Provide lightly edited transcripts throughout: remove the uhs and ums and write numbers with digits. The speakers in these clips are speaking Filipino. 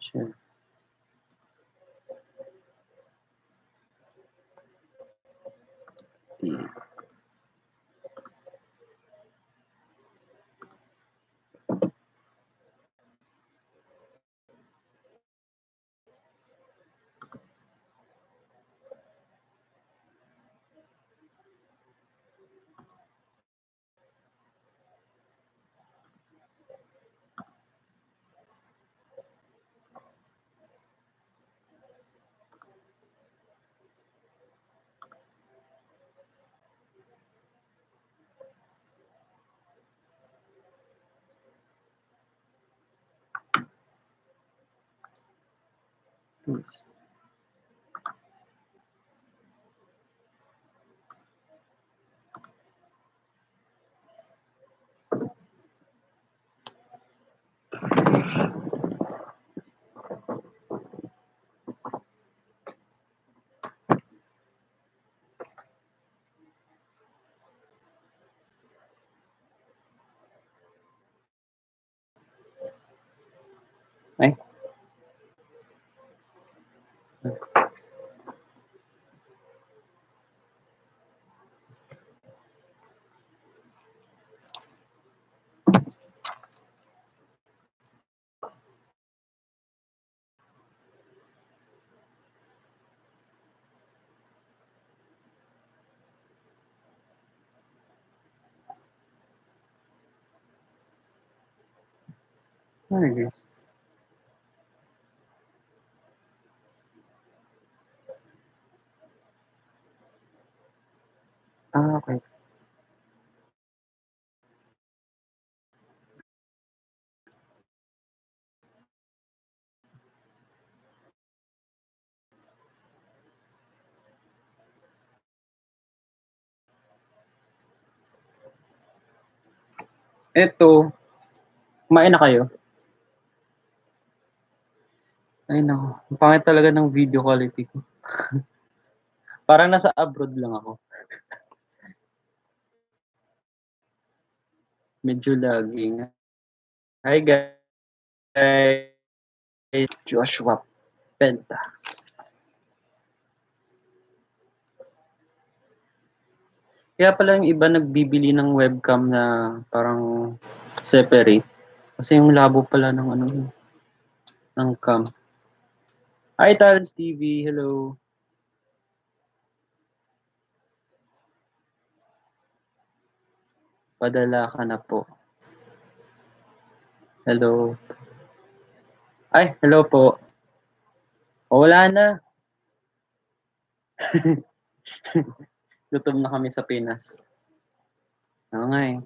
Sure. Yeah. Yes. Ay. Ano guys? Okay. Eto, kumain na kayo? Ay naku, ang pangit talaga ng video quality ko. Parang nasa abroad lang ako. Medyo lagging. Hi guys, Joshua Penta. Kaya pala yung iba nagbibili ng webcam na parang separate. Kasi yung labo pala ng ano, ng cam. Hi Talents TV, hello. Padala ka na po. Hello. Ay, hello po. O, wala na. Gutom na kami sa Pinas. Oo nga eh.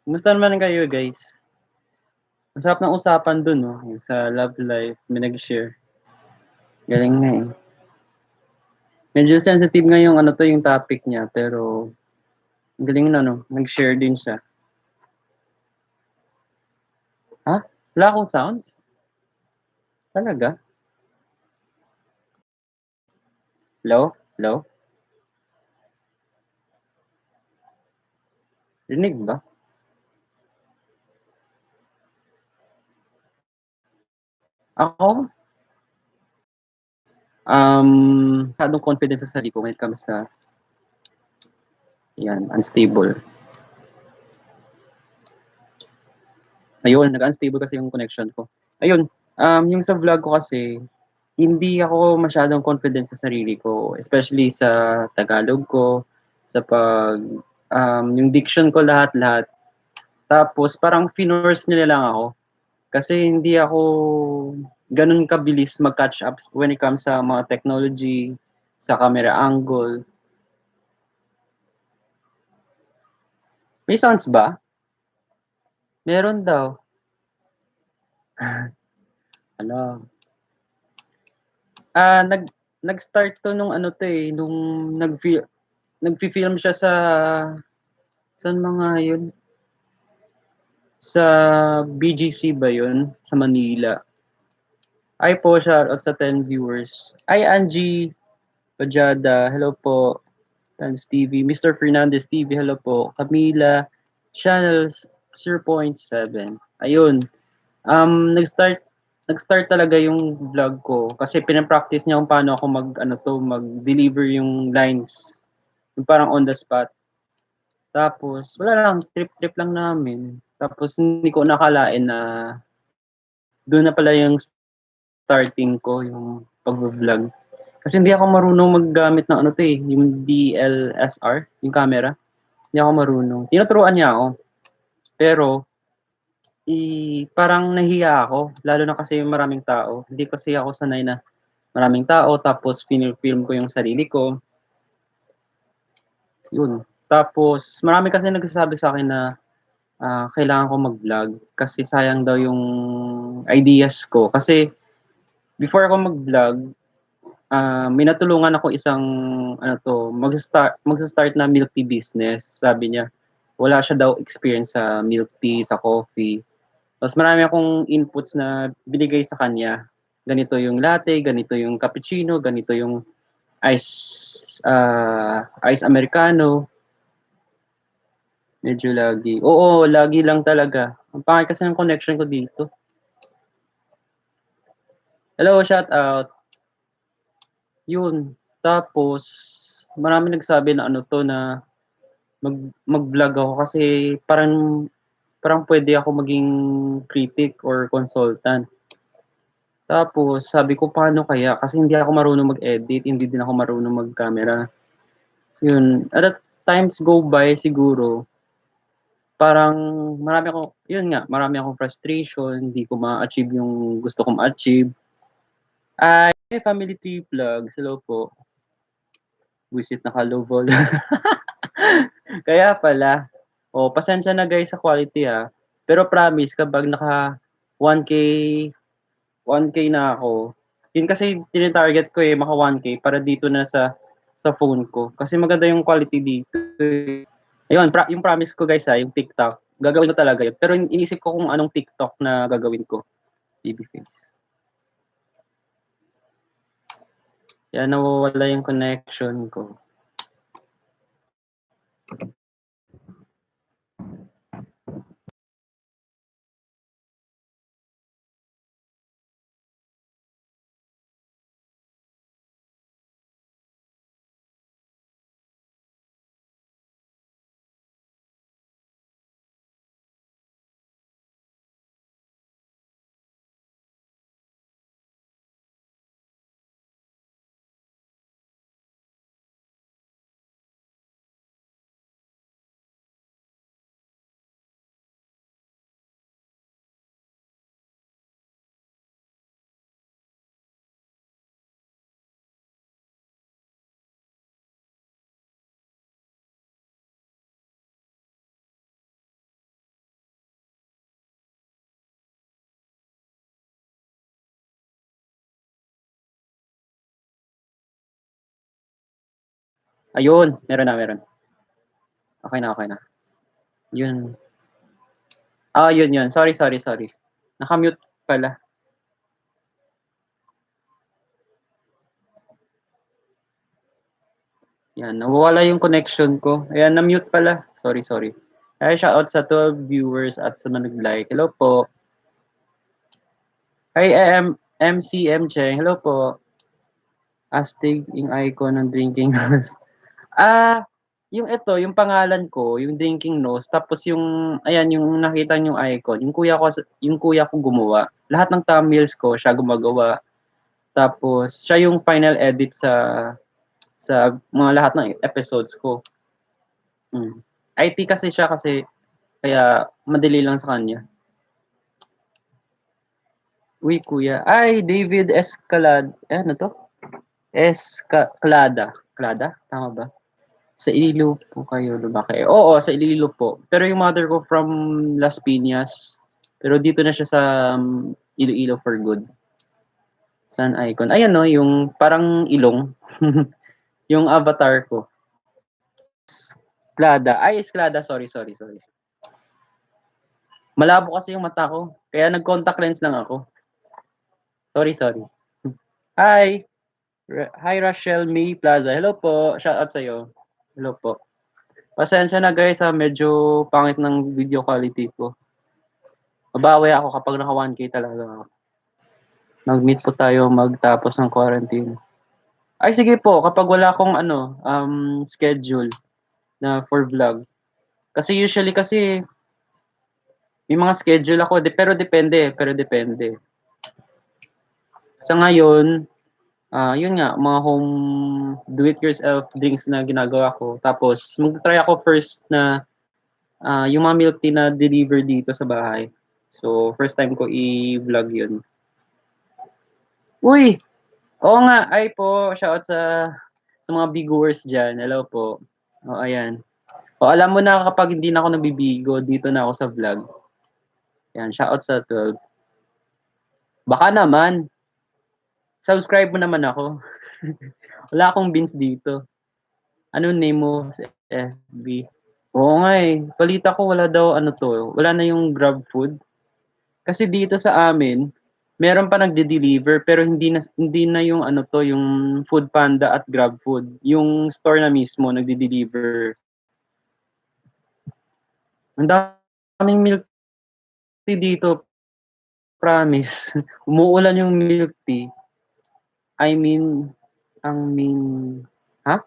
Kumusta naman kayo guys? Masarap ng usapan dun, no? Yung sa love life, may nag-share. Galing nga eh. Medyo sensitive nga yung ano to, yung topic niya, pero galing na, no? Nag-share din siya. Ha? Wala akong sounds? Talaga? Hello? Hello? Rinig ba? Ako? Masyadong confident sa sarili ko when it comes sa, yan, unstable. Ayun, nag-unstable kasi yung connection ko. Ayun, yung sa vlog ko kasi, hindi ako masyadong confident sa sarili ko, especially sa Tagalog ko, sa yung diction ko lahat-lahat. Tapos parang finorce nila lang ako. Kasi hindi ako ganun kabilis mag-catch up when it comes sa mga technology, sa camera angle. May sounds ba? Meron daw. Ano? Nag-start to nung ano to eh, nung nagfi-film siya sa saan mga yun? Sa BGC ba yun? Sa Manila. Ay po, shoutout sa 10 viewers. Ay, Angie Pajada, hello po. Tans TV, Mr. Fernandez TV, hello po. Camila, Channels 0.7. Ayun. Nag-start nag-start talaga yung vlog ko kasi pina-practice niya kung paano ako mag-deliver yung lines, yung parang on the spot. Tapos wala lang, trip-trip lang namin. Tapos hindi ko nakalain na dun na pala yung starting ko, yung pagvo-vlog. Kasi hindi ako marunong maggamit ng ano 'to, eh, yung DSLR, yung camera. Hindi ako marunong. Tinuturuan niya ako, pero parang nahiya ako lalo na kasi maraming tao. Hindi kasi ako sanay na maraming tao tapos fini-film ko yung sarili ko, yun. Tapos marami kasi nagsasabi sa'kin na, kailangan ko mag-vlog kasi sayang daw yung ideas ko. Kasi before ako mag-vlog, may natulungan ako isang ano 'to, magsa-start na milk tea business. Sabi niya, wala siya daw experience sa milk tea, sa coffee. Tapos marami akong inputs na binigay sa kanya. Ganito yung latte, ganito yung cappuccino, ganito yung ice americano. Medyo laggy. Oo, laggy lang talaga. Ang pangit kasi ng connection ko dito. Hello, shout out. Yun, tapos maraming nagsabi na ano 'to, na mag-vlog ako kasi parang parang puwede ako maging critic or consultant. Tapos sabi ko, paano kaya? Kasi hindi ako marunong mag-edit, hindi din ako marunong mag-camera. Yun, at times go by siguro, parang marami akong frustration, hindi ko ma-achieve yung gusto kong ma-achieve. Hey, family tree vlogs, hello po. Buwisit naka-low vol. Kaya pala. Oh, pasensya na guys sa quality, pero promise kapag naka 1K 1K na ako, yun kasi tine-target ko, maka 1K para dito na sa phone ko. Kasi maganda yung quality dito, eh. Ayun, yung promise ko guys, yung TikTok, gagawin ko talaga yun. Pero iniisip ko kung anong TikTok na gagawin ko, babyface. Kaya nawawala yung connection ko. Ayun, meron. Okey na, okey na. Yun. Yun. Sorry. Naka-mute pala. Yan, nawawala yung connection ko. Ayan, na-mute pala. Sorry. Ay, shoutout sa 12 viewers at sa mga nag-like. Hello po. Hi, MCM Cheng. Hello po. Astig yung icon ng drinking nose. Ah, yung ito, yung pangalan ko, yung drinking nose, tapos yung, ayan, yung nakita niyong icon, yung kuya ko gumawa. Lahat ng thumbnails ko, siya gumagawa. Tapos, siya yung final edit sa mga lahat ng episodes ko. IT kasi siya kasi kaya madali lang sa kanya. Uy, kuya. Ay, David ano to? Clada? Tama ba? Sa Iloilo po kayo lumaki? Oo, sa Iloilo po. Pero yung mother ko from Las Piñas. Pero dito na siya sa Iloilo for good. Sun icon. Ayan no, yung parang ilong. Yung avatar ko. Esclada. Sorry. Malabo kasi yung mata ko. Kaya nag-contact lens lang ako. Sorry. Hi! Hi, Rachel May Plaza. Hello po. Shoutout sa'yo. Hello po. Pasensya na guys, medyo pangit ng video quality ko. Babawi ako kapag naka 1K talaga ako. Mag-meet po tayo magtapos ng quarantine. Ay sige po, kapag wala akong ano, schedule na for vlog. Kasi usually kasi may mga schedule ako pero depende. Sa ngayon, yun nga, mga home do it yourself drinks na ginagawa ko. Tapos magta-try ako first na yung mga milk tea na deliver dito sa bahay. So first time ko i-vlog yun. Uy! Oo nga, ay po, shoutout sa mga bigowers diyan. Hello po. Oh, ayan. O alam mo na kapag hindi na ako nabibigo, dito na ako sa vlog. Yan, shoutout sa 12. Baka naman, subscribe mo naman ako. Wala akong beans dito. Ano name mo sa FB? Oo nga eh. Balita ko wala daw ano to, wala na yung Grab food. Kasi dito sa amin, meron pa nagde-deliver pero hindi na yung ano to, yung Food Panda at Grab Food. Yung store na mismo nagde-deliver. Ang daming milk tea dito, promise. Umuulan yung milk tea. I mean, ang main, ha?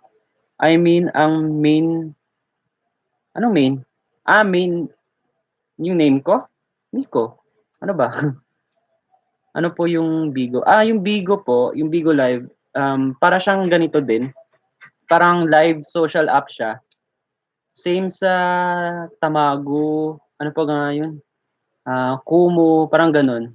I mean, ang main, anong main? Main, yung name ko? Miko. Ano ba? Ano po yung Bigo? Yung Bigo po, yung Bigo Live, para siyang ganito din. Parang live social app siya. Same sa Tamago, ano pa nga yun? Kumu, parang ganun.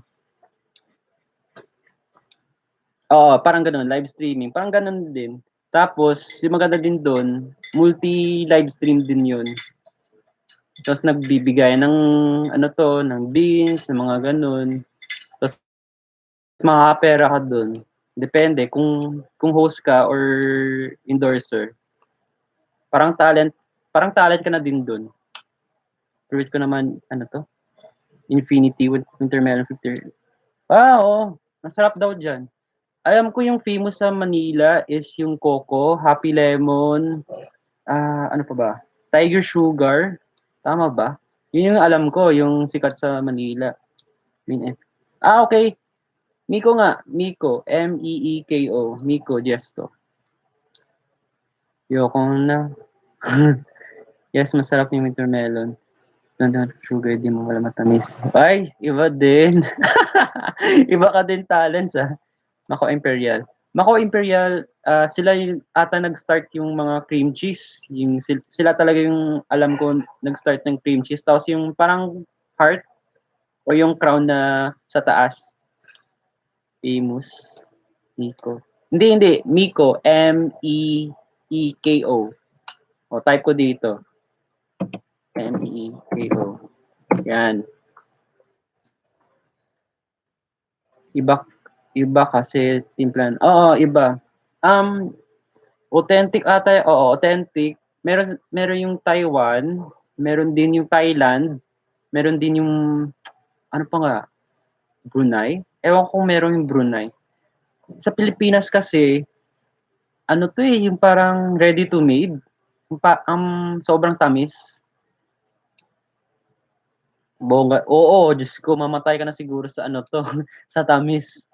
Oo, parang ganun, live streaming. Parang ganun din. Tapos, yung maganda din doon, multi-live stream din yun. Tapos nagbibigay ng ano to, ng beans, ng mga ganun. Tapos makakapera ka doon. Depende kung host ka or endorser. Parang talent ka na din doon. Favorite ko naman ano to, Infinity with Intermelon 50. Oo. Masarap daw diyan. Alam ko yung famous sa Manila is yung Coco, Happy Lemon, ano pa ba? Tiger Sugar. Tama ba? Yun yung alam ko, yung sikat sa Manila. Okay. Miko nga. Miko. Meeko. Miko Gesto. Yoko na. Yes, masarap yung wintermelon. Don't sugar, di mo wala matamis. Ay, iba din. Iba ka din talents Mako Imperial. Mako Imperial, sila yung ata nag-start yung mga cream cheese. Yung sila talaga yung alam ko nag-start ng cream cheese. Tapos yung parang heart o yung crown na sa taas. Famous. Miko. Hindi. Miko. Meeko. O, type ko dito. Meeko. Yan. Iba kasi timplan. Oo, iba. Authentic ata, oo, authentic. Meron yung Taiwan, meron din yung Thailand, meron din yung ano pa nga, Brunei. Ewan ko kung meron yung Brunei. Sa Pilipinas kasi, ano to yung parang ready to made. Sobrang tamis. Bongga. Oo, Diyos ko, mamatay ka na siguro sa ano to, sa tamis.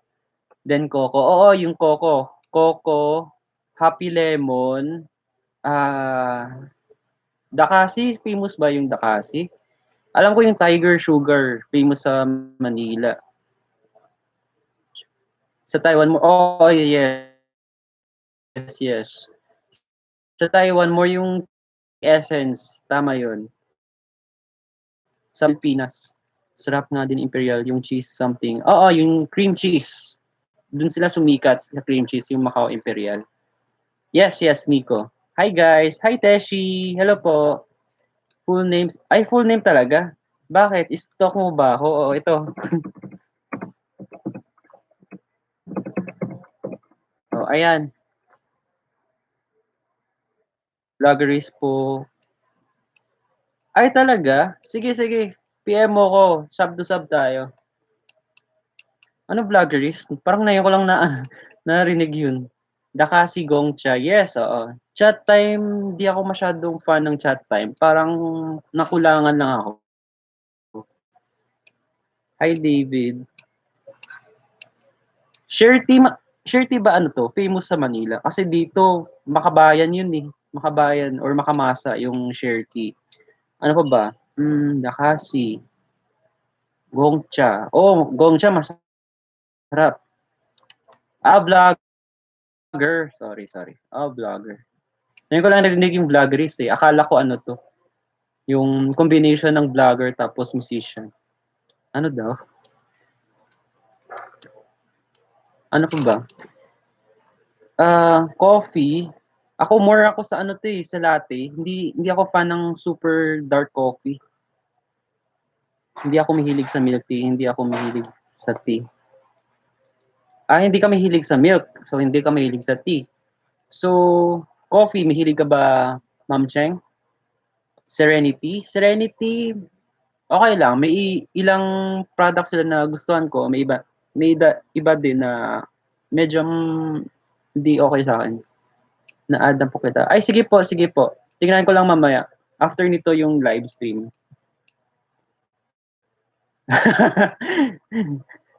Then Coco. Oo, yung Coco. Coco, Happy Lemon, Dakasi, famous ba yung Dakasi? Alam ko yung Tiger Sugar, famous sa Manila. Sa Taiwan mo, yes. Sa Taiwan more yung essence, tama yun. Sa Pilipinas, sarap nga din Imperial, yung cheese something. Oo, yung cream cheese. Dun sila sumikat sa cream cheese, yung Macau Imperial. Yes, Nico. Hi guys. Hi Teshi. Hello po. Full names. Ay, full name talaga. Bakit? Stalk mo ba ako? Oo, ito. Ayan. Vloggeries po. Ay, talaga? Sige. PM mo ko. Sub to sub tayo. Ano vloggeries? Parang ngayon ko lang narinig yun. Dakasi Gongcha. Yes, oo. Chat time, di ako masyadong fan ng chat time. Parang nakulangan lang ako. Hi, David. Share tea ba ano 'to, famous sa Manila? Kasi dito Makabayan yun, eh, Makabayan or Makamasa yung share tea. Ano pa ba? Lakasi, Gongcha. Oo, Gongcha masarap. Vlogger. Sorry. Vlogger. Ngayon ko lang narinig yung vloggerist, eh. Akala ko ano 'to, yung combination ng vlogger tapos musician. Ano daw? Ano pa ba? Coffee, ako sa ano 'to, eh, sa latte. Hindi ako fan ng super dark coffee. Hindi ako mahilig sa milk tea, hindi ako mahilig sa tea. Hindi ka mahilig sa milk, so hindi ka mahilig sa tea. So, coffee, mahilig ka ba, Ma'am Cheng? Serenity? Serenity, okay lang. May ilang products sila na gustuhan ko. May iba din na medyo hindi okay sa akin. Na-add na po kita. Ay, sige po. Tingnan ko lang mamaya. After nito yung live stream.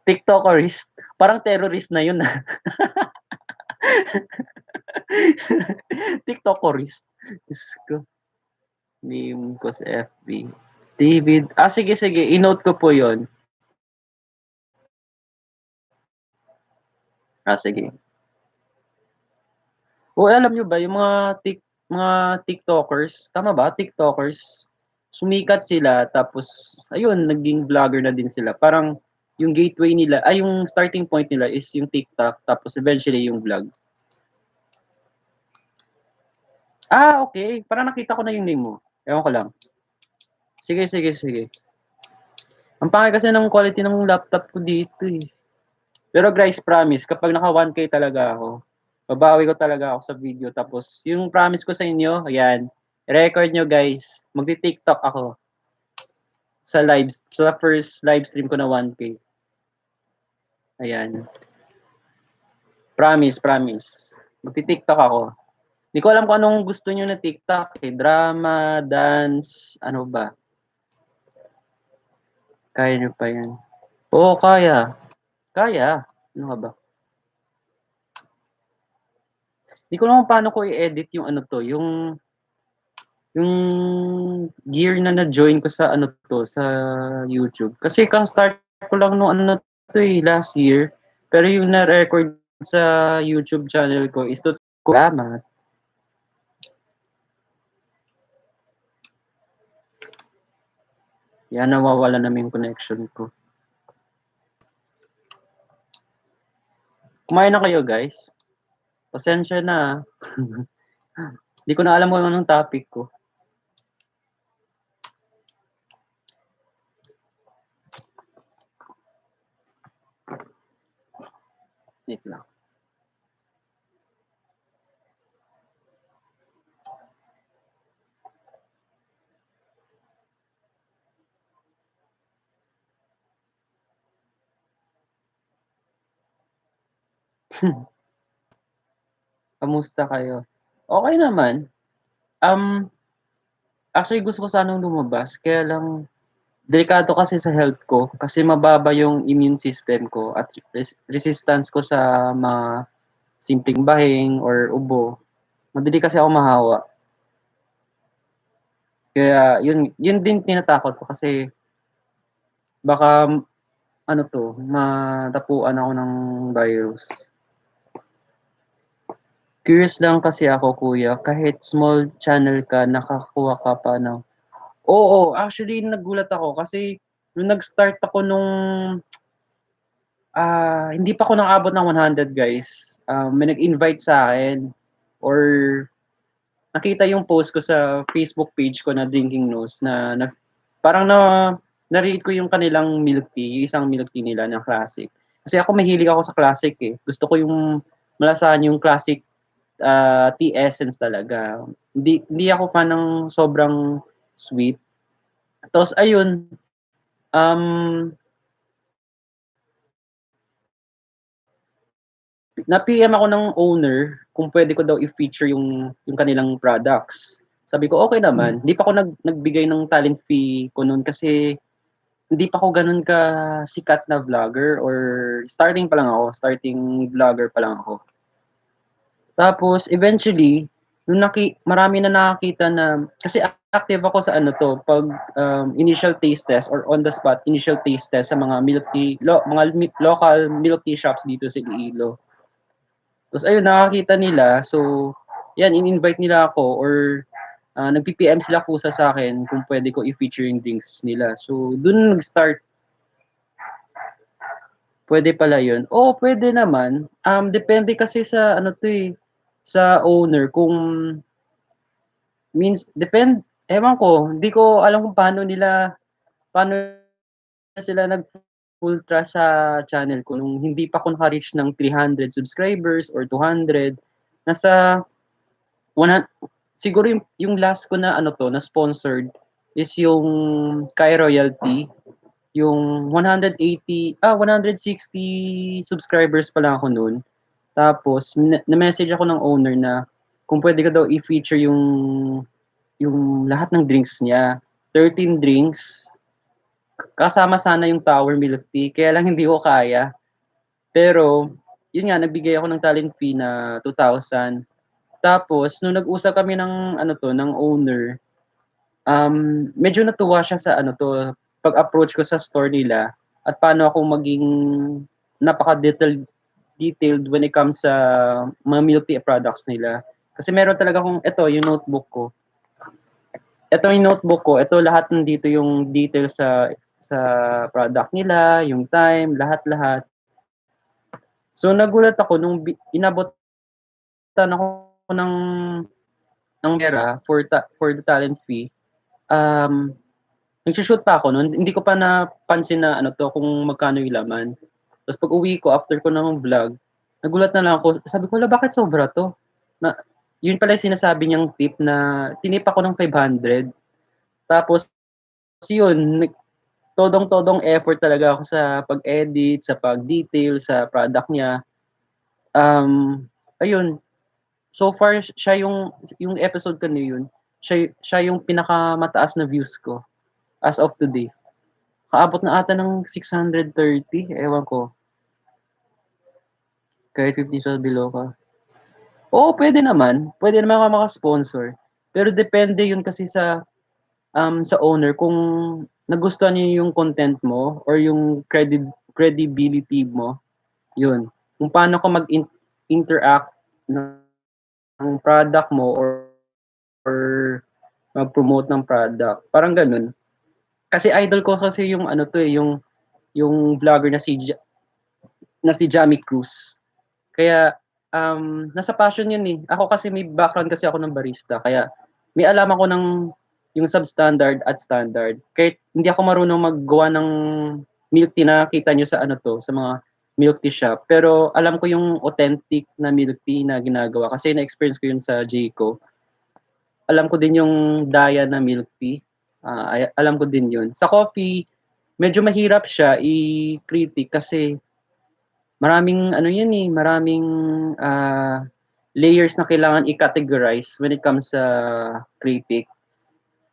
TikTokerist. Parang terrorist na yun. TikTokerist. Diyos ko. Name ko sa FB. David. Sige. I-note ko po yon. Sige. Alam nyo ba, yung mga TikTokers, tama ba? TikTokers, sumikat sila, tapos, ayun, naging vlogger na din sila. Parang, yung gateway nila, yung starting point nila is yung TikTok, tapos eventually yung vlog. Okay. Parang nakita ko na yung name mo. Ewan ko lang. Sige. Ang pangit kasi ng quality ng laptop ko dito, eh. Pero guys, promise, kapag naka 1K talaga ako, babawi ko talaga ako sa video. Tapos, yung promise ko sa inyo, ayan, record nyo guys, magti-TikTok ako sa first live stream ko na 1K. Ayan. Promise. Magti-TikTok ako. Hindi ko alam kung anong gusto nyo na TikTok, eh. Drama, dance, ano ba? Kaya nyo pa yan. Oo, kaya. Ano nga ba? Hindi ko alam kung paano ko i-edit yung ano to, yung gear na na-join ko sa ano to, sa YouTube. Kasi kang-start ko lang nung ano to, eh, last year. Pero yung na-record sa YouTube channel ko is salamat. Yan, nawawala naman yung connection ko. Kumain na kayo, guys? Pasensya na. Hindi ko na alam kung anong topic ko. Wait lang. Kamusta kayo? Okay naman. Actually gusto ko sanang lumabas, kaya lang delikado kasi sa health ko kasi mababa yung immune system ko at resistance ko sa mga simpleng bahing or ubo. Madali kasi ako mahawa. Kaya yun din tinatakot ko kasi baka ano 'to, madapuan ako ng virus. Curious lang kasi ako kuya, kahit small channel ka nakakuha ka pa ng oo, actually nagulat ako kasi nung nag-start ako nung hindi pa ako nakaabot ng 100 guys. May nag-invite sa akin or nakita yung post ko sa Facebook page ko na Drinking Nose na parang na-read ko yung kanilang milk tea, yung isang milk tea nila na classic. Kasi ako mahilig ako sa classic, eh. Gusto ko yung malasahan yung classic tea essence talaga. Hindi ako fan ng sobrang sweet. Tapos ayun, um, na-PM ako ng owner kung pwede ko daw i-feature yung kanilang products. Sabi ko, okay naman. Hindi pa ako nagbigay ng talent fee ko noon kasi hindi pa ako gano'n sikat na vlogger or starting pa lang ako, starting vlogger pa lang ako. Tapos eventually, nung marami na nakakita na kasi active ako sa ano 'to, 'pag, initial taste test or on the spot initial taste test sa mga milk tea mga local milk tea shops dito sa Iloilo. Tapos ayun, nakakita nila, so 'yan in-invite nila ako or, nagpi-PM sila kusa sa'kin kung puwede ko i-feature yung drinks nila. So dun nag-start. Puwede pala yun. Oo, puwede naman. Depende kasi sa ano 'to, eh, sa owner kung ewan ko, hindi ko alam kung paano sila nag-full trust sa channel ko nung hindi pa ako naka-reach ng 300 subscribers or 200. Nasa one hun siguro yung last ko na ano 'to, na sponsored is yung Kai Royalty, yung 160 subscribers pa lang ako nun. Tapos na-message ako ng owner na kung puwede ko daw i-feature yung lahat ng drinks niya, 13 drinks, kasama sana yung Tower Milk Tea, kaya lang hindi ko kaya. Pero yun nga, nagbigay ako ng talent fee na 2,000. Tapos nung nag-usap kami ng ano 'to, ng owner, medyo natuwa siya sa ano 'to, pag-approach ko sa store nila at paano ako maging detailed when it comes sa mga milk tea products nila. Kasi meron talaga akong eto yung notebook ko. Eto yung notebook ko, eto lahat nandito yung details sa product nila, yung time, lahat-lahat. So nagulat ako nung inabutan ako ng ng pera for the talent fee. Um, Nagsu-shoot pa ako nun, hindi ko pa napansin na ano 'to, kung magkano yung laman. Tapos pag-uwi ko after ko ng vlog, nagulat na lang ako, sabi ko, "Hala, bakit sobra 'to?" Na yun pala yung sinasabi niyang tip na tinip ako ng 500. Tapos yun, todong-todong effort talaga ako sa pag-edit, sa pag-detail sa product niya. Ayun, so far siya yung episode ko na yun, siya yung pinakamataas na views ko as of today. Kaabot na ata ng 630, ewan ko, kahit 50 siya below ka. Oo, puwede naman ako maka-sponsor, pero depende yun kasi sa owner kung nagustuhan niya yung content mo or yung credibility mo, yun. Kung paano ka interact ng product mo or mag-promote ng product, parang gano'n. Kasi idol ko kasi yung ano 'to, eh, yung vlogger na si Jamie Cruz. Kaya, nasa passion yun, eh. Ako kasi may background kasi ako ng barista kaya may alam ako ng yung substandard at standard. Kahit hindi ako marunong maggawa ng milk tea na nakikita niyo sa ano 'to, sa mga milk tea shop, pero alam ko yung authentic na milk tea na ginagawa kasi na-experience ko yun sa Jayco. Alam ko din yung Daya na milk tea, alam ko din yun. Sa coffee, medyo mahirap siya i-critic kasi maraming ano yun, eh, maraming, layers na kailangan i-categorize when it comes sa critic.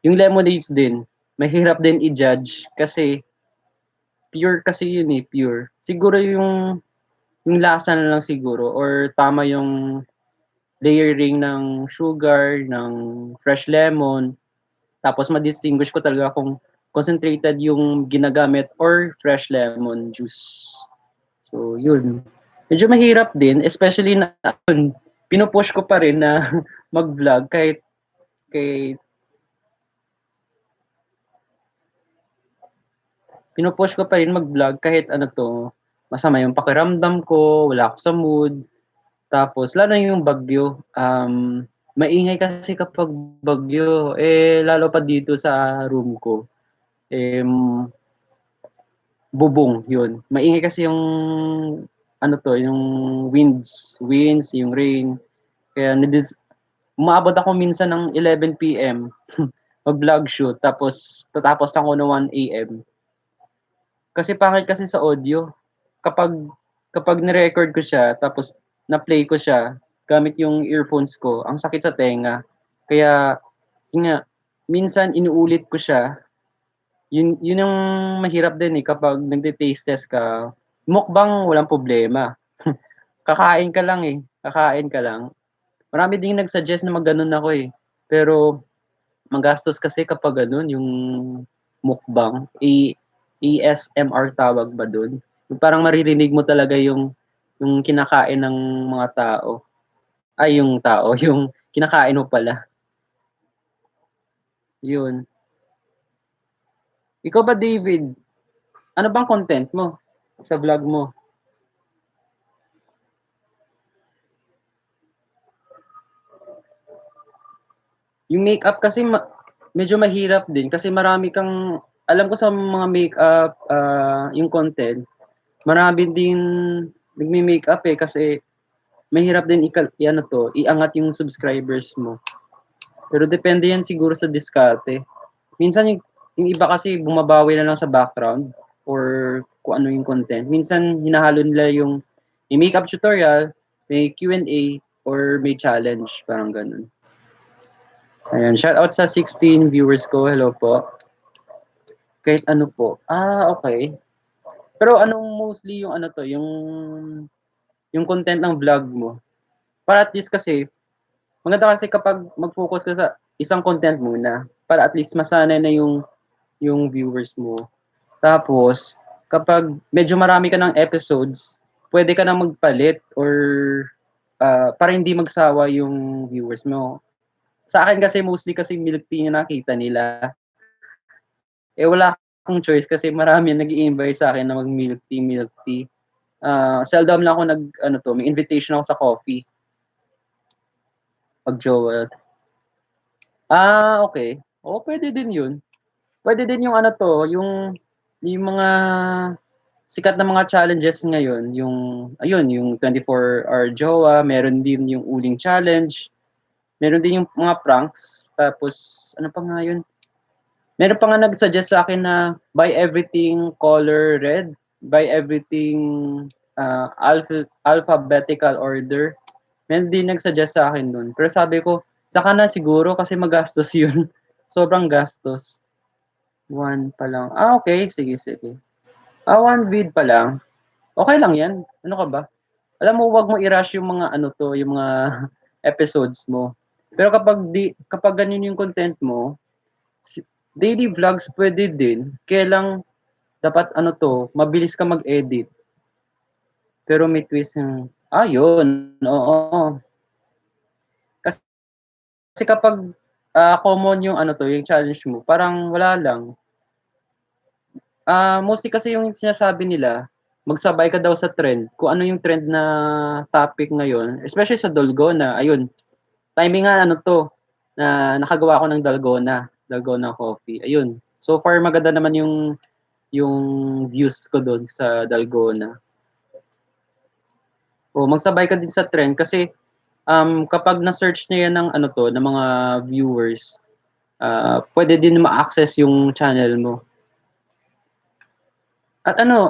Yung lemonades din, mahirap din i-judge kasi pure kasi yun, eh, pure. Siguro yung lasa na lang siguro or tama yung layering ng sugar, ng fresh lemon, tapos ma-distinguish ko talaga kung concentrated yung ginagamit or fresh lemon juice. So yun, medyo mahirap din especially na yun, pinu-push ko pa rin na mag-vlog kahit pinu-push ko pa rin mag-vlog kahit ano 'to, masama yung pakiramdam ko, wala ako sa mood. Tapos lalo na yung bagyo, maingay kasi kapag bagyo, eh, lalo pa dito sa room ko, bubong, yun. Maingay kasi yung ano 'to, yung winds, yung rain, kaya umaabot ako minsan ng 11 PM mag-vlog shoot tapos tatapos ako ng 1 AM. Kasi pangit kasi sa audio, kapag kapag ni-record ko siya tapos na-play ko siya gamit yung earphones ko, ang sakit sa tenga. Kaya yun nga, minsan inuulit ko siya Yun ang mahirap din, eh, kapag nagte-taste test ka. Mukbang walang problema, kakain ka lang, eh, kakain ka lang. Marami ding nag-suggest na mag-gano'n ako, eh, pero magastos kasi kapag gano'n, yung mukbang, ASMR tawag ba dun? Yung parang maririnig mo talaga yung kinakain ng mga tao. Ay, yung tao, yung kinakain mo pala, yun. Ikaw ba, David, ano bang content mo sa vlog mo? Yung makeup kasi medyo mahirap din kasi marami kang alam ko sa mga makeup, yung content, marami din nagme-makeup, eh, kasi mahirap din i-ano 'to, iangat yung subscribers mo. Pero depende yan siguro sa diskarte. Minsan yung iba kasi bumabawi na lang sa background or kung ano yung content. Minsan hinahalo nila yung may makeup tutorial, may Q&A, or may challenge, parang gano'n. Ayan, shoutout sa 16 viewers ko, hello po. Kahit ano po. Okay. Pero anong mostly yung ano 'to, yung content ng vlog mo? Para at least kasi maganda kasi kapag mag-focus ka sa isang content muna, para at least masanay na yung viewers mo. Tapos kapag medyo marami ka ng episodes, puwede ka ng magpalit or, para hindi magsawa yung viewers mo. Sa akin kasi mostly kasi milk tea yung nakita nila. Eh, wala akong choice kasi marami nag-i-invite sa'kin na mag-milk tea, milk tea. Seldom lang ako nag-ano 'to, may invitation ako sa coffee, 'pag jowa. Okey. Oo, puwede din 'yun. Puwede din yung ano 'to, yung mga sikat na mga challenges ngayon, yung ayun, yung 24-hour jowa, meron din yung uling challenge, meron din yung mga pranks, tapos ano pa nga yun, meron pa nga nag-suggest sa'kin na buy everything color red, buy everything, alphabetical order. Meron din nag-suggest sa'kin nun, pero sabi ko, saka na siguro kasi magastos yun, sobrang gastos. 1 pa lang, okey, sige, sige. 1 vid pa lang, okey lang 'yan, ano ka ba? Alam mo, 'wag mo i-rush yung mga ano 'to, yung mga episodes mo. Pero kapag ganun yung content mo, si daily vlogs puwede din, kaya lang dapat ano 'to, mabilis ka mag-edit, pero may twist yung yun, oo. Kasi kapag, common yung ano 'to, yung challenge mo, parang wala lang. Mostly kasi yung sinasabi nila, magsabay ka daw sa trend, kung ano yung trend na topic ngayon, especially sa Dalgona, ayun, timingan ano 'to, na nakagawa ako ng dalgona coffee, ayun. So far maganda naman yung views ko dun sa dalgona. Magsabay ka din sa trend kasi, kapag na-search na yan ng ano 'to, ng mga viewers, puwede din ma-access yung channel mo. At ano,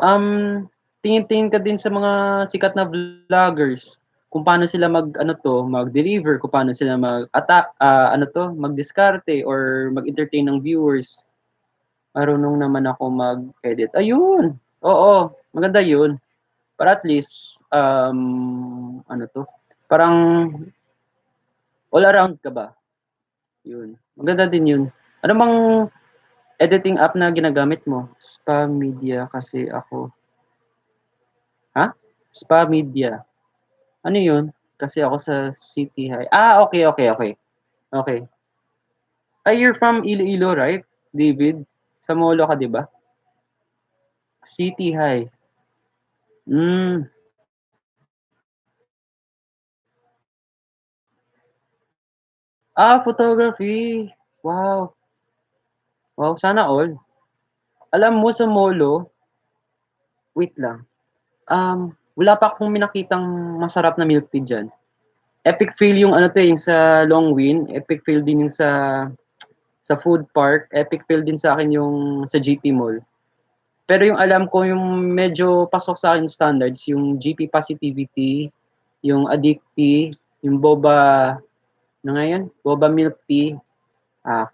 tingin-tingin ka din sa mga sikat na vloggers, kung paano sila mag-ano 'to, mag-deliver, kung paano sila ano 'to, magdiskarte or mag-entertain ng viewers. Marunong naman ako mag-edit, ayun, oo, maganda yun. Para at least, ano 'to, parang all around ka ba, yun. Maganda din yun. Ano bang editing app na ginagamit mo? Spamedia kasi ako. Ha? Spamedia. Ano yun? Kasi ako sa City High. Okay, okay, okay. Okay. Ay, you're from Iloilo, right, David? Sa Molo ka, 'di ba? City High. Hmm. Photography. Wow. Wow, sana all. Alam mo sa Molo, wait lang, wala pa akong nakitang masarap na milk tea diyan. Epic fail yung ano 'to, eh, yung sa Longwin, epic fail din yung sa Food Park, epic fail din sa'kin yung sa GP Mall. Pero yung alam ko yung medyo pasok sa'kin standards yung GP Positivity, yung Adikti, yung Boba, ano nga yun, Boba Milk Tea,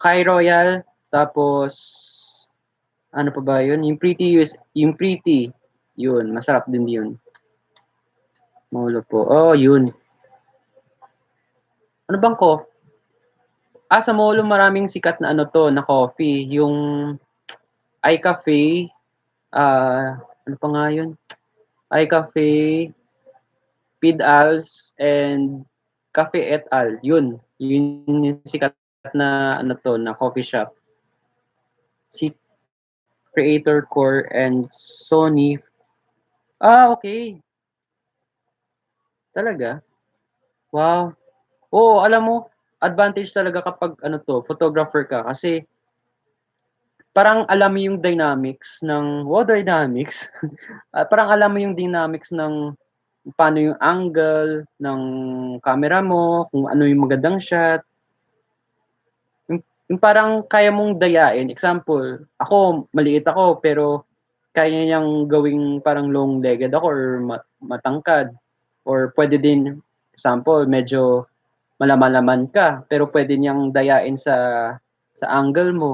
Kai Royal, tapos Ano pa ba yun? Yung Pretty, yun, masarap din yun. Molo po. Oh, yun. Ano bang sa Molo maraming sikat na ano to, na coffee. Yung iCafe, ano pa nga yun? iCafe, Pidals, and Cafe et al. Yun yung sikat na ano to, na coffee shop. Si Creator Core and Sony. Okay. Talaga? Wow. Oo, alam mo, advantage talaga kapag ano to, photographer ka kasi parang alam mo yung dynamics ng dynamics. Parang alam mo yung dynamics ng paano yung angle ng camera mo, kung ano yung magandang shot. Yung parang kaya mong dayain. Example, ako, maliit ako, pero kaya niyang gawing parang long-legged ako or matangkad. Or pwede din, example, medyo malaman-laman ka, pero pwede niyang dayain sa angle mo.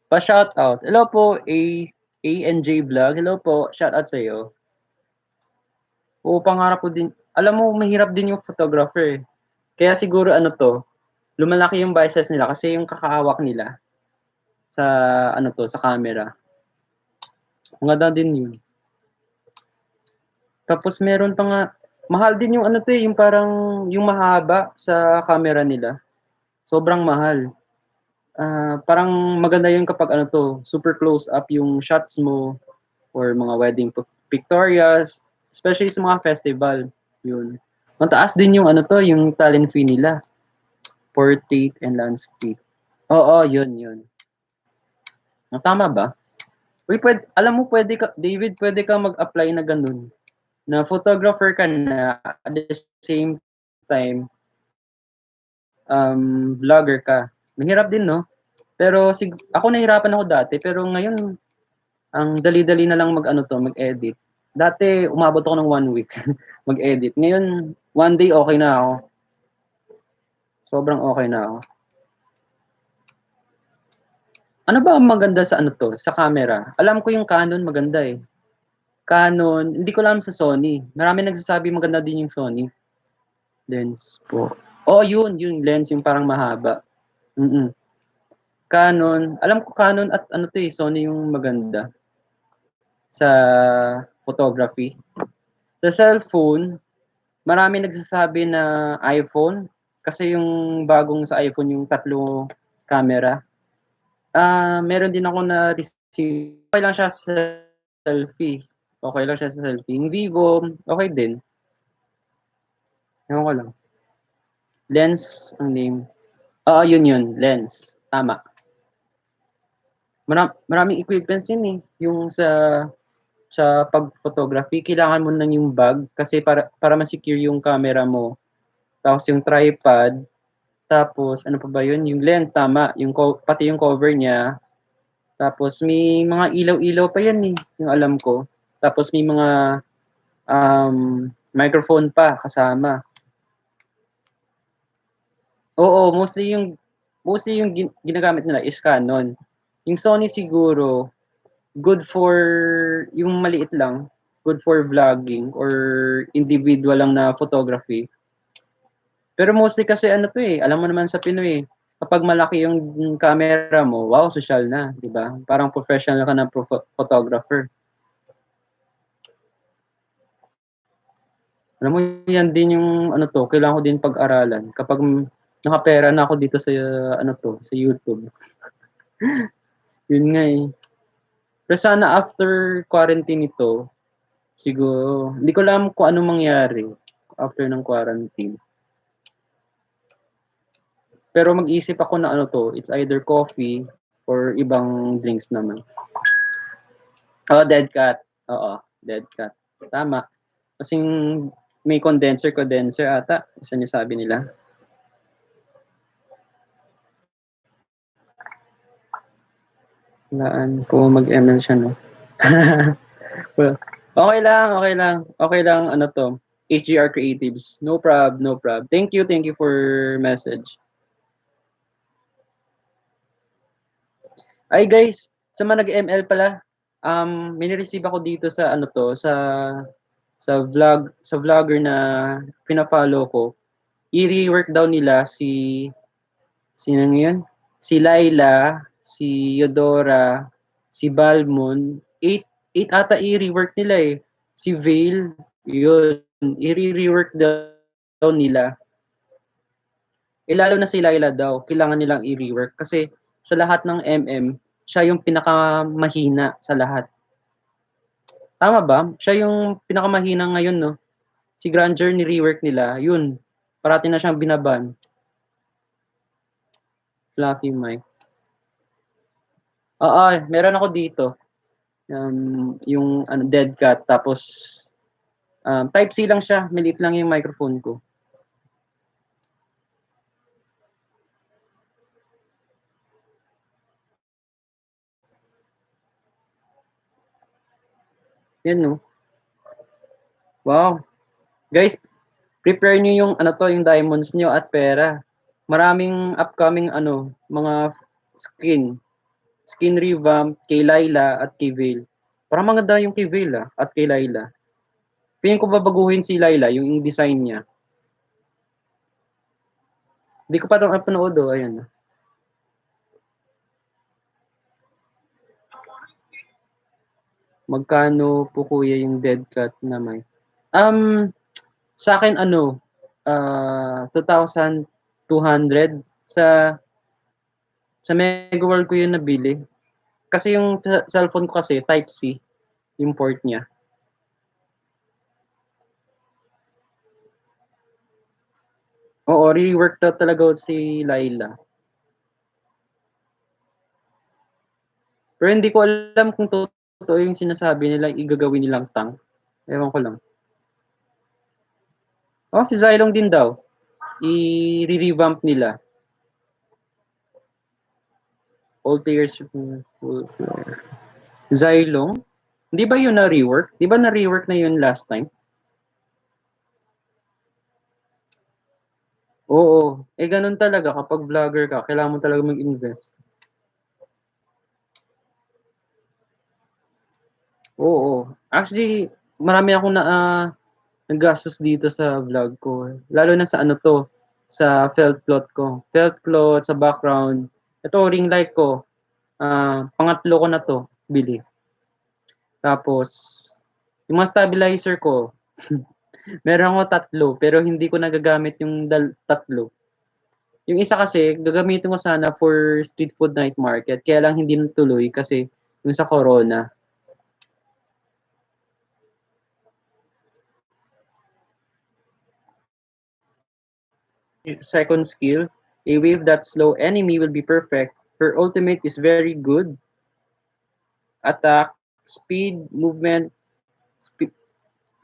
Pa-shoutout. Hello po, A&J Vlog. Hello po, shoutout sa'yo. Oo, pangarap ko din. Alam mo, mahirap din yung photographer. Kaya siguro ano to, lumalaki yung biceps nila kasi yung kakahawak nila sa ano to, sa camera. Maganda din yun. Tapos meron pa nga, mahal din yung ano to yung parang yung mahaba sa camera nila. Sobrang mahal. Parang maganda yun kapag ano to, super close up yung shots mo or mga wedding pictorials, especially sa mga festival. Yun. Mataas din yung ano to, yung talent fee nila, portrait and landscape. Oo, yun. Tama ba? Uy, alam mo pwede ka, David, pwede ka mag-apply na ganun. Na photographer ka na at the same time vlogger ka. Mahirap din, no? Pero ako nahirapan ako dati pero ngayon ang dali-dali na lang mag-edit. Dati umabot ako ng 1 week mag-edit. Ngayon, 1 day okay na ako. Sobrang okay na ako. Ano ba ang maganda sa ano to, sa camera? Alam ko yung Canon maganda eh. Canon, hindi ko alam sa Sony. Marami nagsasabi maganda din yung Sony. Lens po. Yung lens yung parang mahaba. Mm. Canon, alam ko Canon at ano to eh, Sony yung maganda sa photography. Sa cellphone, marami nagsasabi na iPhone kasi yung bagong sa iPhone yung 3 camera. Meron din ako na-receive. Okay lang siya sa selfie. Okay lang siya sa selfie. Yung Vivo, okay din. Ewan ko lang. Lens ang name. Yun. Lens. Tama. Maraming equipments yun eh. Yung sa pag-photography, kailangan mo nang yung bag kasi para ma-secure yung camera mo. Tapos yung tripod, tapos ano pa ba yun? Yung lens, tama. Pati yung cover niya. Tapos may mga ilaw-ilaw pa yan eh, yung alam ko. Tapos may mga microphone pa kasama. Oo, mostly yung ginagamit nila is Canon. Yung Sony siguro, good for yung maliit lang, good for vlogging or individual lang na photography. Pero mostly kasi ano to eh, alam mo naman sa Pinoy eh, kapag malaki yung camera mo, wow, social na, di ba? Parang professional ka na photographer. Alam mo, yan din yung ano to, kailangan ko din pag-aralan. Kapag nakapera na ako dito sa ano to, sa YouTube. Yun nga eh. Pero sana after quarantine ito, siguro, hindi ko alam kung anong mangyari after ng quarantine. Pero mag-isip ako na ano to, it's either coffee or ibang drinks naman. Dead cat. Oo, dead cat. Tama. Kasing may condenser ata, isa niya sabi nila. Walaan kung mag-ML siya, no? Well, okay lang, ano to, HGR Creatives. No prob. Thank you for message. Ay guys, sa mga nag-ML pala, may ni-receive ako dito sa ano 'to, sa vlogger na fina-follow ko. I-rework daw nila sino nga yun? Si Laila, si Eudora, si Balmond, 8 ata i-rework nila, eh. Si Veil, yun, i-re-rework daw nila. Eh, lalo na si Laila daw, kailangan nilang i-rework kasi sa lahat ng siya yung pinakamahina sa lahat. Tama ba? Siya yung pinakamahina ngayon, no? Si Granger ni-rework nila, yun, parati na siyang binaban. Fluffy Mike. Oo, meron ako dito. Yung ano, dead cat, tapos type C lang siya, maliit lang yung microphone ko. Yan, no? Wow. Guys, prepare nyo yung ano to, yung diamonds nyo at pera. Maraming upcoming ano, mga skin revamp kay Laila at kay Veil. Parang maganda yung kay Veil at kay Laila. Piling ko babaguhin si Laila, yung design niya. Hindi ko pa ito napanood, oh. Ayan. Magkano po kuya yung dead cat na may? Sa akin ano, 2,200 sa Mega World ko yun nabili. Kasi yung cellphone ko kasi Type C, yung port niya. Oo, rework daw talaga si Laila. Pero hindi ko alam kung totoo yung sinasabi nila igagawin nilang tank. Ewan ko lang. Oh, si Zylong din daw. I-revamp nila. All players Zylong? Di ba yun na-rework? Di ba na-rework na yun last time? Oo. Eh, ganun talaga kapag vlogger ka, kailangan mo talaga mag-invest. Oo. Actually, marami akong naggastos dito sa vlog ko. Lalo na sa ano to, sa felt cloth ko. Felt cloth, sa background. Ito, ring light ko. Pangatlo ko na to, bili. Tapos, yung mga stabilizer ko, meron ako tatlo, pero hindi ko nagagamit yung tatlo. Yung isa kasi, gagamitin ko sana for street food night market. Kaya lang hindi natuloy kasi yung sa corona. Second skill, a wave that slow enemy will be perfect. Her ultimate is very good. Attack, speed, movement,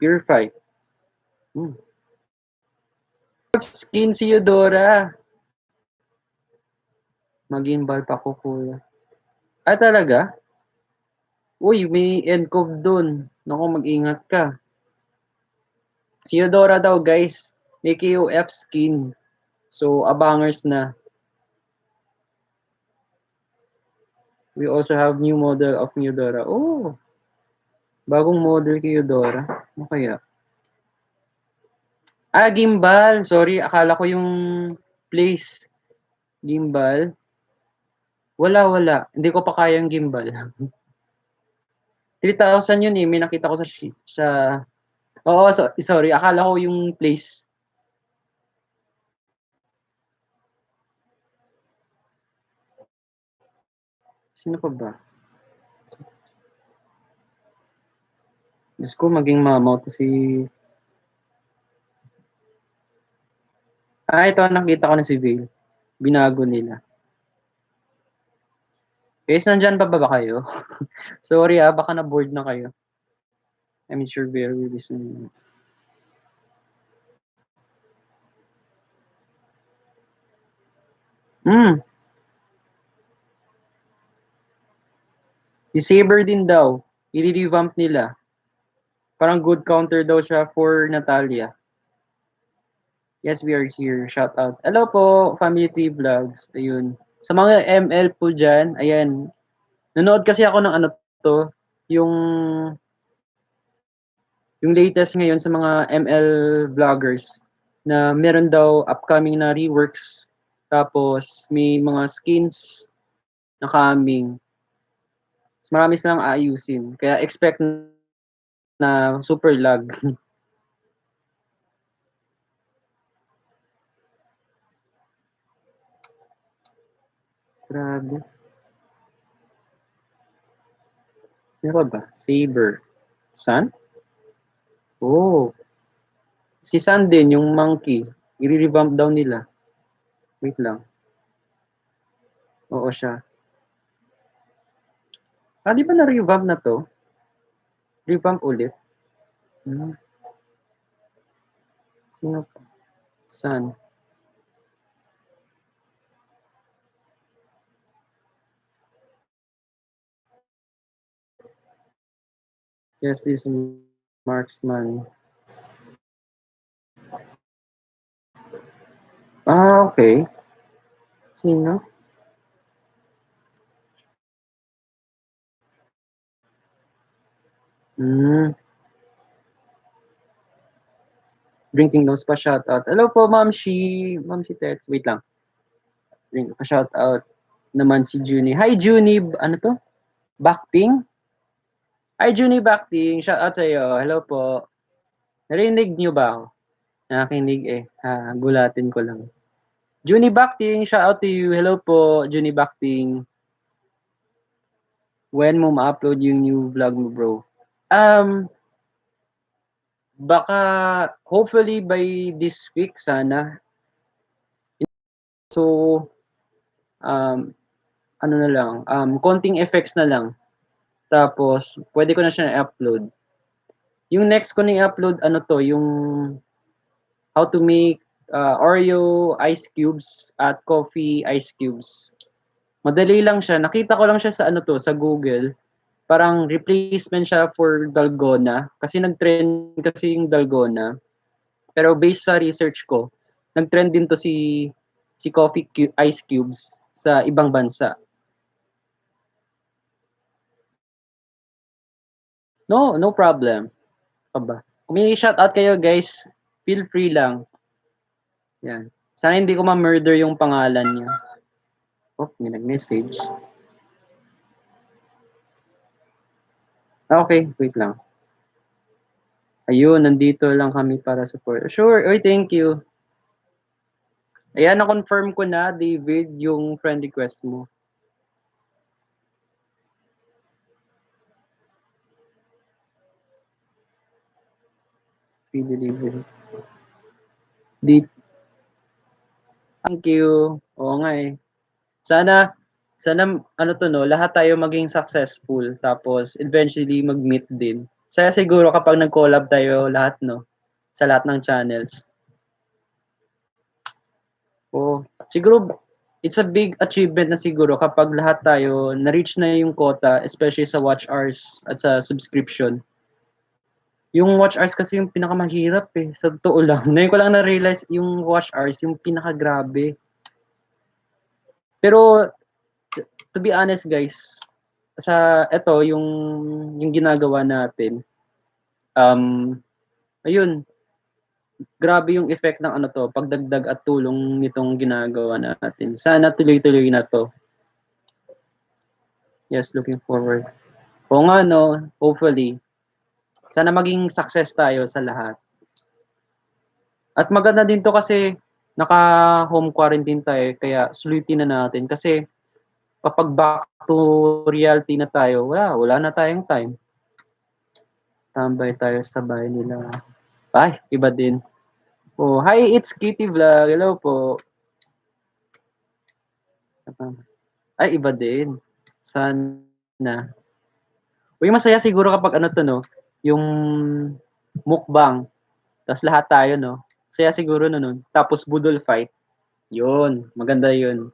purify. Hmm. Skin si Eudora. Mag-imbal pa ko kuya. Ah, talaga? Uy, may encove dun. Naku, mag-ingat ka. Si Eudora daw, guys, may KOF skin. So, abangers na. We also have new model of Eudora. Oh, bagong model kay Eudora. Ano kaya? Ah, gimbal. Sorry, akala ko yung place. Gimbal. Wala. Hindi ko pa kayang gimbal. 3,000 yun eh. May nakita ko sa Oo, sorry. Akala ko yung place. Sino pa ba? Diyos ko, maging mamaw to si... Ah, ito, nakita ko na si Vale. Binago nila. Guys, nandyan pa ba kayo? Sorry baka na-board na kayo. I'm sure very listening. Si Saber din daw. I-revamp nila. Parang good counter daw siya for Natalia. Yes, we are here. Shout out. Hello po, Family Tree Vlogs. Ayun. Sa mga ML po dyan, ayan, Nanood kasi ako ng ano 'to, yung latest ngayon sa mga ML vloggers na meron daw upcoming na reworks, tapos may mga skins na coming. Marami silang aayusin kaya expect na super lag. Grabe. Sino pa ba? Saber. Sun? Oh, si Sun din yung monkey, i-re-revamp daw nila. Wait lang. Oo siya. Di ba na-revamp na 'to? Revamp ulit? Hmm, sino pa? Sun. Yes, this marksman. Okay. Sino? Hmm, Drinking Nose pa shoutout. Hello po Ma'am Shi, Ma'am Shi Tets. Wait lang. Pa shoutout naman si Junie. Hi Junie, ano to? Bakting? Hi Junie Bakting, shoutout sa iyo. Hello po. Narinig niyo ba ako? Nakikinig eh. Gulatin ko lang. Junie Bakting, shoutout to you. Hello po, Junie Bakting. When mo ma-upload yung new vlog mo, bro? Um, Baka hopefully by this week sana. So, um, ano na lang, konting effects na lang. Tapos, pwede ko na siya i-upload. Yung next ko na i-upload, ano to, yung how to make Oreo ice cubes at coffee ice cubes. Madali lang siya. Nakita ko lang siya sa ano to, sa Google. Parang replacement siya for dalgona. Kasi nag-trend kasi yung dalgona. Pero based sa research ko, nag-trend din to si coffee ice cubes sa ibang bansa. No, no problem. Aba. Kung may shoutout kayo guys, feel free lang. Yan. Sana hindi ko ma-murder yung pangalan niya. Oh, may nag-message. Okay, wait lang. Ayun, nandito lang kami para support. Sure, oy, thank you. Ayan, na-confirm ko na, David, yung friend request mo. Free delivery. Thank you. Oo nga eh. Sana, ano to no, lahat tayo maging successful. Tapos, eventually, mag-meet din. Saya siguro kapag nag-collab tayo lahat, no? Sa lahat ng channels. Oo. Siguro, it's a big achievement na siguro kapag lahat tayo na-reach na yung quota, especially sa watch hours at sa subscription. Yung watch hours kasi yung pinakamahirap eh. Sa totoo lang. Ngayon ko lang na-realize yung watch hours, yung pinakagrabe. Pero, to be honest guys, sa eto yung ginagawa natin, um, ayun, grabe yung effect ng ano to, pagdagdag at tulong nitong ginagawa natin. Sana tuloy-tuloy na to. Yes, looking forward. Oo nga no, hopefully. Sana maging success tayo sa lahat. At maganda din to kasi naka-home quarantine tayo, kaya sulitin na natin. Kasi kapag back to reality na tayo, wala na tayong time. Tambay tayo sa bahay nila. Ay, iba din. Oh, hi, it's Kitty Vlog. Hello po. Ay, iba din. Sana. Uy, masaya siguro kapag ano to, no? Yung mukbang. Tapos lahat tayo, no? Saya siguro no, nun. Tapos budol fight. Yun, maganda yun.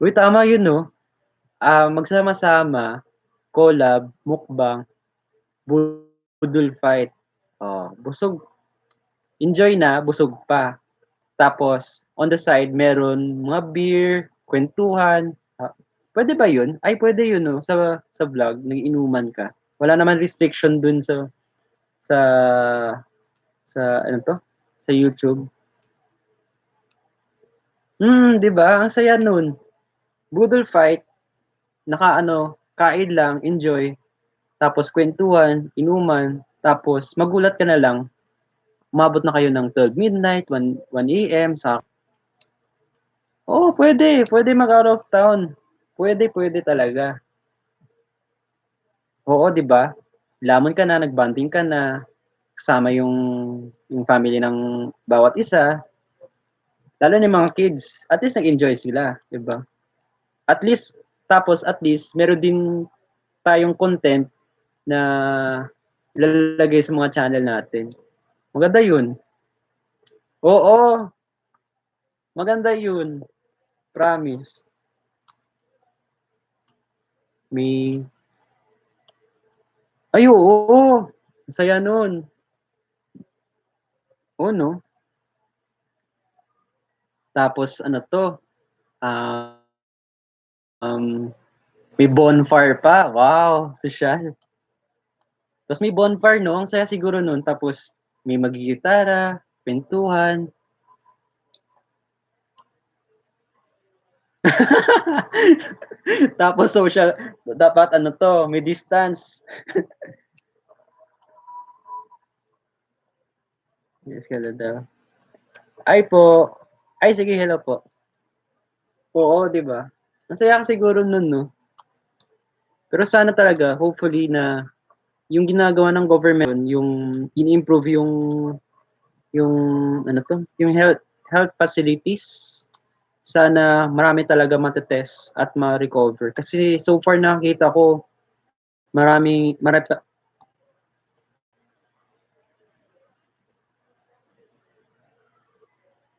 Uy, tama yun, no? Magsama-sama, collab, mukbang, budol fight. Oh, busog. Enjoy na, busog pa. Tapos, on the side, meron mga beer, kwentuhan. Puwede ba yun? Ay puwede yun 'no, sa vlog nag-inuman ka. Wala naman restriction dun sa ano 'to, sa YouTube. 'Di ba ang saya nun. Budol fight, naka-ano, kain lang, enjoy, tapos kwentuhan, inuman, tapos magulat ka na lang, umabot na kayo ng 12 midnight, 1 AM oo, puwede mag-out of town. Puwede talaga. Oo, 'di ba? Lamon ka na, nag-bonding ka na, kasama yung family ng bawat isa, lalo na yung mga kids, at least nag-enjoy sila, 'di ba? At least meron din tayong content na ilalagay sa mga channel natin. Maganda yun. Oo, maganda yun, promise. May ay oo, ang saya nun. Oo 'no? Tapos ano 'to, um, may bonfire pa, wow, sosyal. Tas may bonfire 'no, ang saya siguro nun tapos may maggigitara, kwentuhan. Tapos social dapat ano 'to, may distance. Yes, ka daw. Ay po. Ay sige, hello po. Oo, 'di ba? Ang saya siguro nun 'no? Pero sana talaga hopefully na yung ginagawa ng government yung ini-improve yung ano 'to, yung health facilities. Sana marami talaga mate-test at ma-recover. Kasi so far nakikita ko marami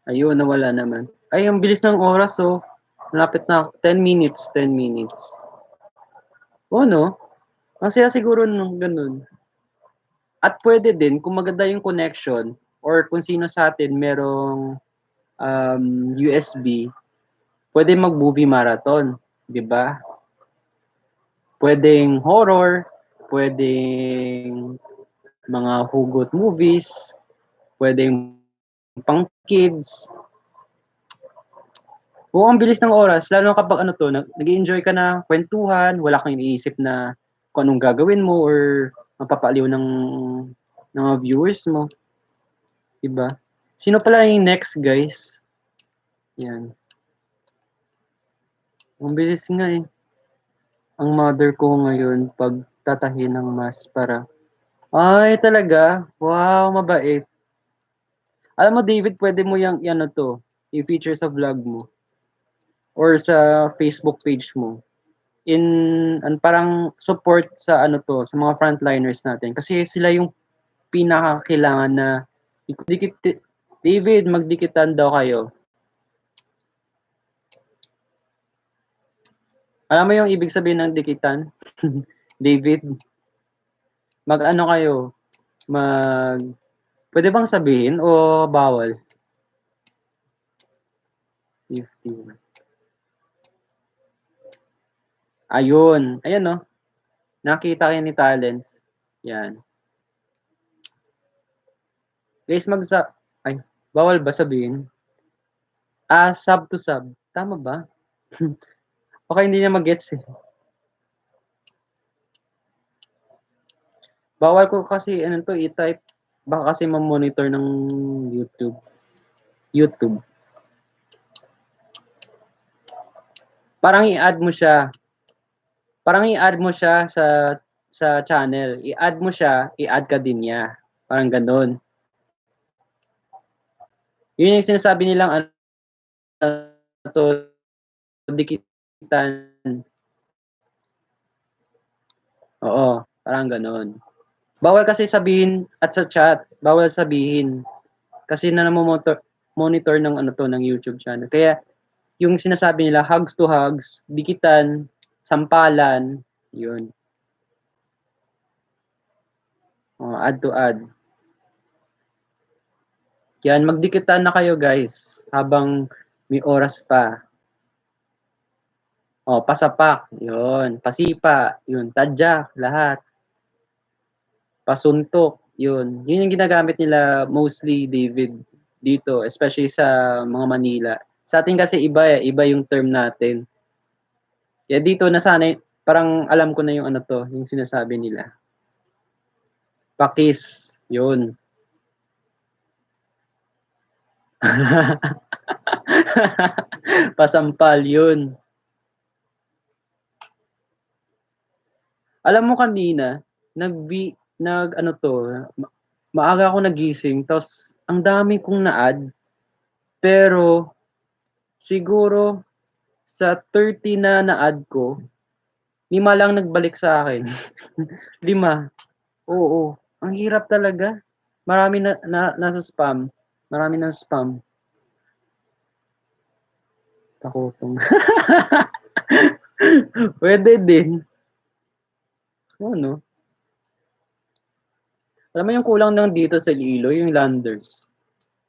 ayun nawala naman. Ay ang bilis ng oras, oh. Malapit na 10 minutes, 10 minutes. Oo 'no? Ang saya siguro nung gano'n. At puwede din kung maganda yung connection or kung sino sa'tin merong, USB, puwede mag-movie marathon, 'di ba? Puwedeng horror, puwedeng mga hugot movies, puwedeng pang-kids. Oo, ang bilis ng oras lalo na kapag ano 'to, nag-e-enjoy ka na, kuwentuhan, wala kang iniisip na kung anong gagawin mo or mapapaaliw ng mga viewers mo, 'di ba? Sino pala yung next guys? 'Yan, ang bilis nga, eh. Ang mother ko ngayon pagtatahi ng maskara. Ay talaga? Wow, mabait. Alam mo David puwede mo yang i-ano 'to, i-feature sa vlog mo or sa Facebook page mo. Parang support sa ano 'to, sa mga frontliners natin kasi sila yung pinakakailangan na dikit David magdikitan daw kayo. Alam mo yung ibig sabihin ng dikitan? David, mag-ano kayo, mag puwede bang sabihin o bawal? 50. Ayun, ayan oh, nakita kayo ni Talents, 'yan. Guys ay, bawal ba sabihin? Sub to sub, tama ba? Baka hindi niya ma-gets, eh. Bawal ko kasi ano 'to, i-type, baka kasi ma-monitor ng YouTube. YouTube. Parang i-add mo siya, parang i-add mo siya sa channel, i-add mo siya, i-add ka din niya, parang gano'n. Yun yung sinasabi nilang ano 'to, dikitan, oo, parang gano'n. Bawal kasi sabihin at sa chat, bawal sabihin kasi monitor ng ano 'to, ng YouTube channel. Kaya yung sinasabi nila hugs to hugs, dikitan, sampalan, yun. Add to add. Yan, magdikitan na kayo guys habang may oras pa. Oh, pasapak, yun. Pasipa, yun. Tadyak, lahat. Pasuntok, yun. Yun yung ginagamit nila mostly, David, dito, especially sa mga Manila. Sa atin kasi iba eh, iba yung term natin. Kaya dito nasanay, parang alam ko na yung ano to, yung sinasabi nila. Pakis, yun. Pasampal, yun. Alam mo kanina, nag ano 'to, maaga ako nagising ta's ang dami kong na-add, pero siguro sa 30 na na-add ko, 5 lang nagbalik sa'kin. 5, oo. Ang hirap talaga. Marami nasa spam, marami ng spam. Takotong. Puwede din, oo 'no. Alam mo yung kulang lang dito sa Iloilo yung landers.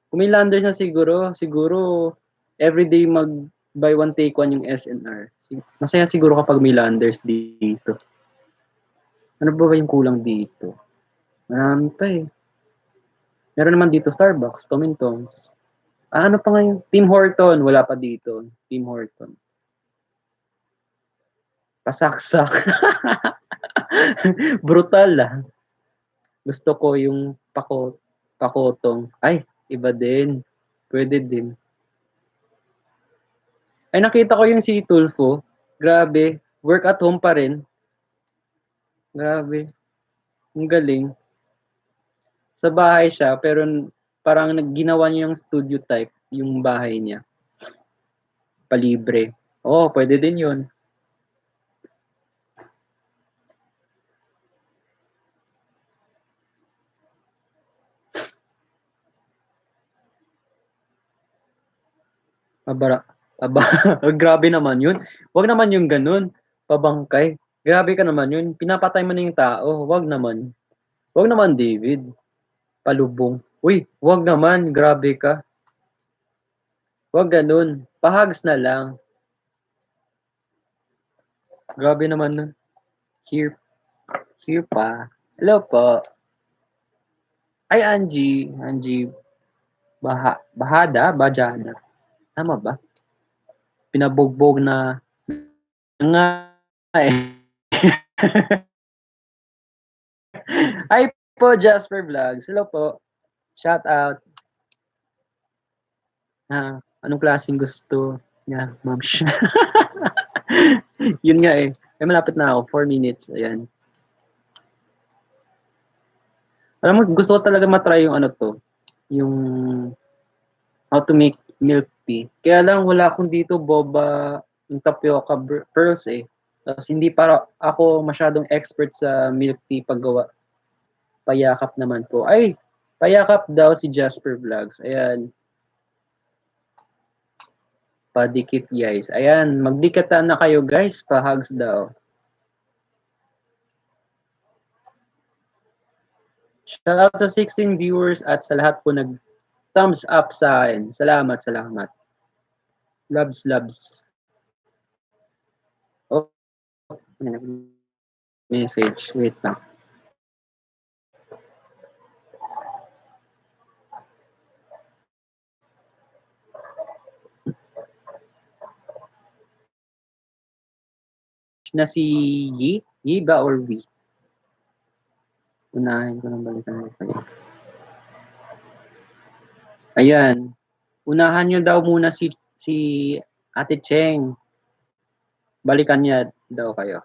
Kung may landers na siguro everyday mag-buy one take one yung SNR. Masaya siguro kapag may landers dito. Ano ba yung kulang dito? Marami pa eh. Meron naman dito Starbucks, Tom and Tom's. Ano pa nga yung Tim Horton, wala pa dito. Tim Horton. Pasaksak. Brutal ah. Gusto ko yung pakotong. Ay, iba din. Pwede din. Ay, nakita ko yung si Tulfo. Grabe. Work at home pa rin. Grabe. Ang galing. Sa bahay siya, pero parang ginawa niya yung studio type, yung bahay niya. Palibre. Oo, pwede din yun. Abara, aba, grabe naman yun. Wag naman yung ganun. Pabangkay. Grabe ka naman yun. Pinapatay mo na yung tao. Wag naman. Wag naman, David. Palubong. Uy, wag naman. Grabe ka. Wag ganun. Pahags na lang. Grabe naman nun. Here, here pa. Hello po. Ay, Angie. Angie, Bajada. Tama ba? Pinabugbog na nga eh. Hi po, Jasper Vlogs. Hello po. Shout out. Anong klaseng gusto niya, ma'am? Yun nga eh. Ay, malapit na ako. 4 minutes. Ayan. Alam mo, gusto ko talaga matry yung ano to. Yung how to make milk tea. Kaya lang wala akong dito boba, yung tapioca pearls eh. Tapos hindi para ako masyadong expert sa milk tea paggawa. Payakap naman po. Ay, payakap daw si Jasper Vlogs. Ayan. Padikit guys. Ayan, magdikatan na kayo guys. Pa-hugs daw. Shout out sa 16 viewers at sa lahat po nag thumbs up sa akin. Salamat, salamat. Loves, loves. Oh, message. Wait lang. Na si Yi? Yi ba or Wi? Unahin ko ng balikan kayo. Ayan. Unahan nyo daw muna si Ate Cheng. Balikan niya daw kayo.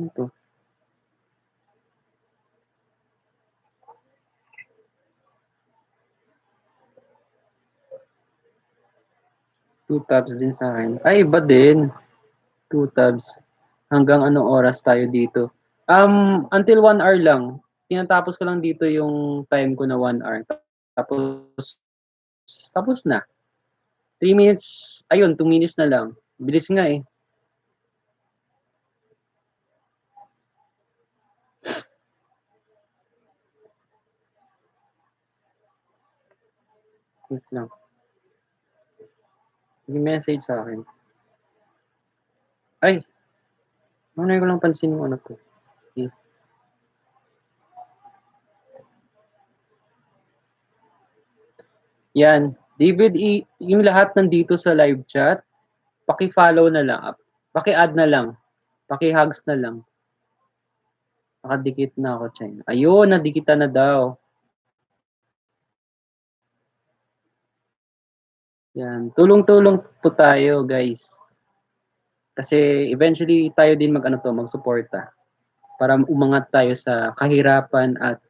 Ano to? Two tabs din sa akin. Ay, iba din. Two tabs. Hanggang anong oras tayo dito? Until 1 hour lang. Tinatapos ko lang dito yung time ko na 1 hour. Tapos na. 3 minutes, ayun, 2 minutes na lang. Bilis nga eh. Wait lang. May message sa akin. Ay! Ngayon ko lang pansin yung ano ko. Okay. Yan. David, yung lahat nandito sa live chat, paki-follow na lang. Paki-add na lang. Paki-hugs na lang. Nakadikit na ako, China. Ayun, nadikitan na daw. Yan. Tulong-tulong po tayo, guys. Kasi eventually tayo din magsuporta para umangat tayo sa kahirapan at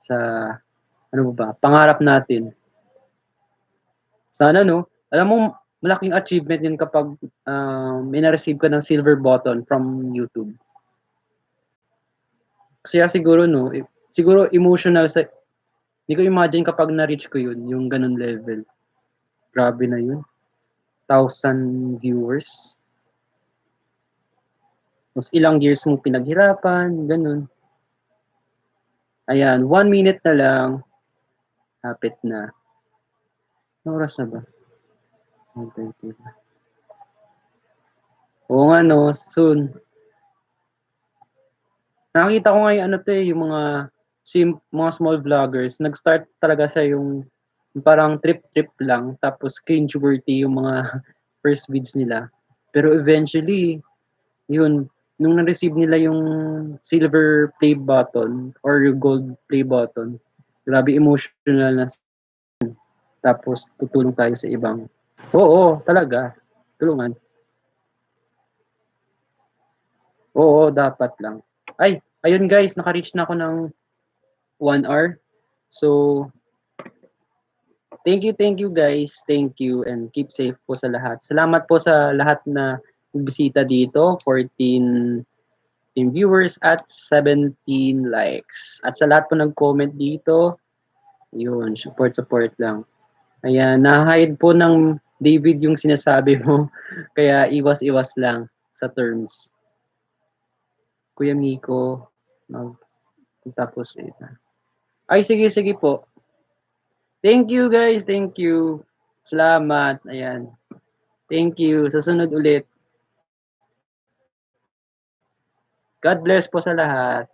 sa ano ba, pangarap natin. Sana no, alam mo malaking achievement yun kapag may na-receive ka ng silver button from YouTube. Kaya siguro no, siguro emotional sa hindi ko imagine kapag na-reach ko yun, yung ganun level. Grabe na yun. 1,000 viewers. Mas ilang years mong pinaghirapan, ganun. Ayan, 1 minute na lang. Hapit na. Anong oras na ba? 1:20 na. Oo nga no, soon. Nakakita ko nga yung ano to eh, yung mga small vloggers, nag-start talaga sa yung parang trip-trip lang, tapos cringe-worthy yung mga first vids nila. Pero eventually, yun, nung na-receive nila yung silver play button or yung gold play button, grabe emotional na. Tapos tutulong tayo sa ibang. Oo, talaga. Tulungan. Oo, dapat lang. Ay, ayun guys, naka-reach na ako ng 1 hour. So, thank you guys. Thank you and keep safe po sa lahat. Salamat po sa lahat na nagbisita dito. 14 viewers at 17 likes. At sa lahat po nag-comment dito, yun, support lang. Ayan, na-hide po ng David yung sinasabi mo. Kaya iwas-iwas lang sa terms. Kuya Miko, tapos ay, sige po. Thank you guys, thank you. Salamat, ayan. Thank you, sa sunod ulit. God bless po sa lahat.